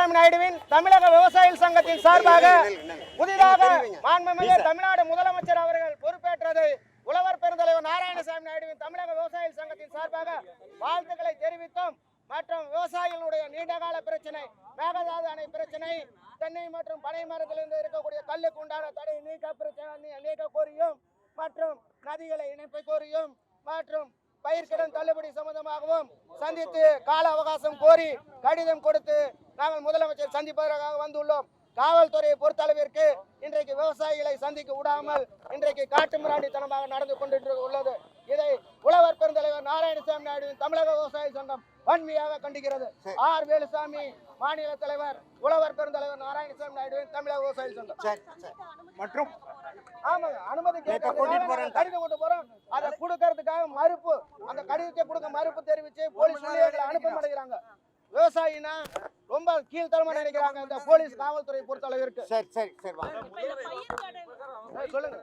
நாராயணசாமி நாயுடுவின் தமிழக விவசாயிகள் சங்கத்தின் சார்பாக புதிதாக மாண்புமிகு தமிழ்நாடு முதலமைச்சர் அவர்கள் பொறுப்பேற்றது உழவர் பெருந்தலைவர் நாராயணசாமி நாயுடுவின் தமிழக விவசாயிகள் சங்கத்தின் சார்பாக வாழ்த்துக்களை தெரிவித்தோம். மற்றும் விவசாயிகளுடைய நீண்டகால பிரச்சனை, மேகதாது அணை பிரச்சனை, தென்னை மற்றும் பனை மரத்திலிருந்து இருக்கக்கூடிய கல்லுக்கு உண்டான தடை நீக்க கோரியும், மற்றும் நதிகளை இணைப்பை கோரியும், மற்றும் பயிர்க்கடன் தள்ளுபடி சம்பந்தமாகவும் சந்தித்து கால அவகாசம் கோரி கடிதம் கொடுத்து நாங்கள் முதலமைச்சர் சந்திப்பதற்காக வந்துள்ளோம். காவல்துறையை பொறுத்தளவிற்கு இன்றைக்கு விவசாயிகளை சந்திக்க விடாமல் இன்றைக்கு காட்டுமிராண்டித்தனமாக நடந்து கொண்டு உள்ளது. இதை உழவர் பெருந்தலைவர் நாராயணசாமி நாயுடுவின் தமிழக விவசாய சங்கம் வன்மையாக கண்டிக்கிறது. ஆர் வேலுசாமி மாநில தலைவர், உழவர் பெருந்தலைவர் நாராயணசாமி நாயுடுவின் தமிழக விவசாய சங்கம். மற்றும் ஆமாங்க, அனுமதி கடிதம் கொண்டு போறோம். அதை கொடுக்கறதுக்காக மறுப்பு, அந்த கடிதத்தை கொடுக்க மறுப்பு தெரிவிச்சு போலீஸ் நிலையங்களை அனுப்ப மாட்டேங்கிறாங்க. விவசாயினா ரொம்ப கீழ்த்தரமா நினைக்கிறாங்க இந்த போலீஸ் காவல்துறை பொறுத்த அளவிற்கு. சொல்லுங்க.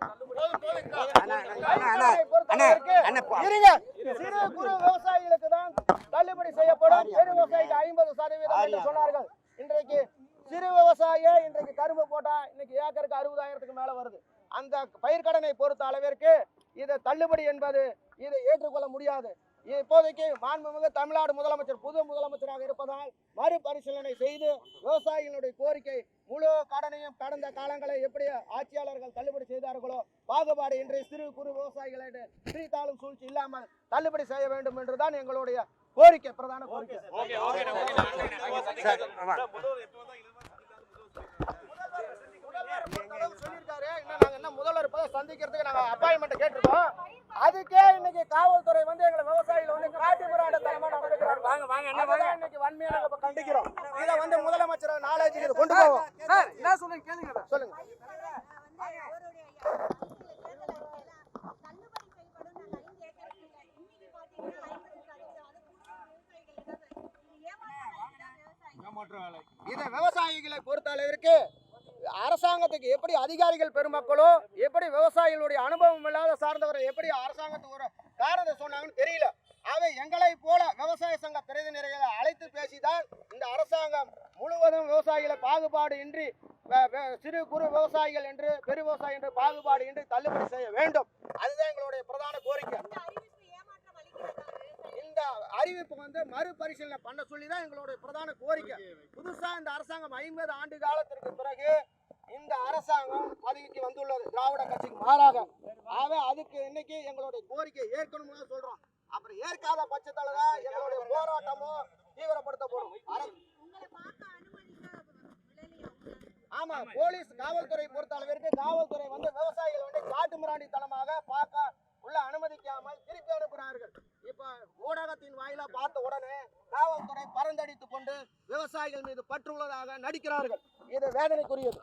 சிறு குறு விவசாயிகளுக்கு தான் தள்ளுபடி செய்யப்படும், பெரு விவசாயிக்கு 50% சொன்னார்கள். இன்றைக்கு சிறு விவசாயியே இன்றைக்கு கரும்பு போட்டா இன்னைக்கு ஏக்கருக்கு 60,000க்கு மேல வருது. அந்த பயிர்க்கடனை பொறுத்த அளவிற்கு இது தள்ளுபடி என்பது இதை ஏற்றுக்கொள்ள முடியாது. இப்போதைக்கு மாண்புமிகு தமிழ்நாடு முதலமைச்சர் புது முதலமைச்சராக இருப்பதால் மறுபரிசீலனை செய்து விவசாயிகளுடைய கோரிக்கை முழு கடனையும் கடந்த காலங்களை எப்படி ஆட்சியாளர்கள் தள்ளுபடி செய்தார்களோ பாகுபாடு இன்றைய சிறு குறு விவசாயிகளை பிரித்தாளும் சூழ்ச்சி இல்லாமல் தள்ளுபடி செய்ய வேண்டும் என்றுதான் எங்களுடைய கோரிக்கை, பிரதான கோரிக்கை. முதல்வர் சந்திக்கிறதுக்கு நாங்க அப்பாயின்மெண்ட் கேட்டிருக்கோம். அதுக்கே இன்னைக்கு காவல்துறை வந்து எங்களை விவசாயிகள் வந்து காட்டுமிராண்டித்தனமா நடந்துக்கிறாங்க. இன்னைக்கு வன்மையாக கண்டிக்கிறோம். இதை வந்து முதலமைச்சர் நாலேஜுக்கு கொண்டு போவோம். சொல்லுங்க. இதை விவசாயிகளை பொறுத்த அளவிற்கு அரசாங்கத்துக்கு எப்படி அதிகாரிகள் பெருமக்களோ எப்படி விவசாயிகளுடைய அனுபவம் இல்லாத சார்ந்தவர்கள் எப்படி அரசாங்கத்துக்கு ஒரு காரணத்தை சொன்னாங்கன்னு தெரியல. அவை எங்களை போல விவசாய சங்க பிரதிநிதிகளை அழைத்து பேசிதான் இந்த அரசாங்கம் முழுவதும் விவசாயிகளை பாகுபாடு இன்றி சிறு குறு விவசாயிகள் என்று பெரு விவசாயி என்று பாகுபாடு இன்றி தள்ளுபடி செய்ய வேண்டும். அதுதான் எங்களுடைய பிரதான கோரிக்கை. இந்த அறிவிப்பு வந்து மறுபரிசீலனை பண்ண சொல்லிதான் எங்களுடைய பிரதான கோரிக்கை. புதுசா இந்த அரசாங்கம் 50 ஆண்டு காலத்திற்கு பிறகு இந்த அரசாங்கம் பதவிக்கு வந்துள்ளது திராவிட கட்சிக்கு மாறாக. அதுக்கு இன்னைக்கு எங்களுடைய கோரிக்கை ஏற்கனவே சொல்றோம். அப்புறம் ஏற்காத பட்சத்துல எங்களுடைய போராட்டமும் தீவிரப்படுத்தப்படும். ஆமா, போலீஸ் காவல்துறை பொறுத்த அளவிற்கு காவல்துறை வந்து விவசாயிகள் வந்து காட்டுமிராண்டித்தனமாக பார்க்க உள்ள அனுமதிக்காமல் திருப்பி அனுப்புகிறார்கள். இப்ப ஊடகத்தின் வாயிலா பார்த்த உடனே காவல்துறை பறந்தடித்துக் கொண்டு விவசாயிகள் மீது பற்றுள்ளதாக நடிக்கிறார்கள். இது வேதனைக்குரியது.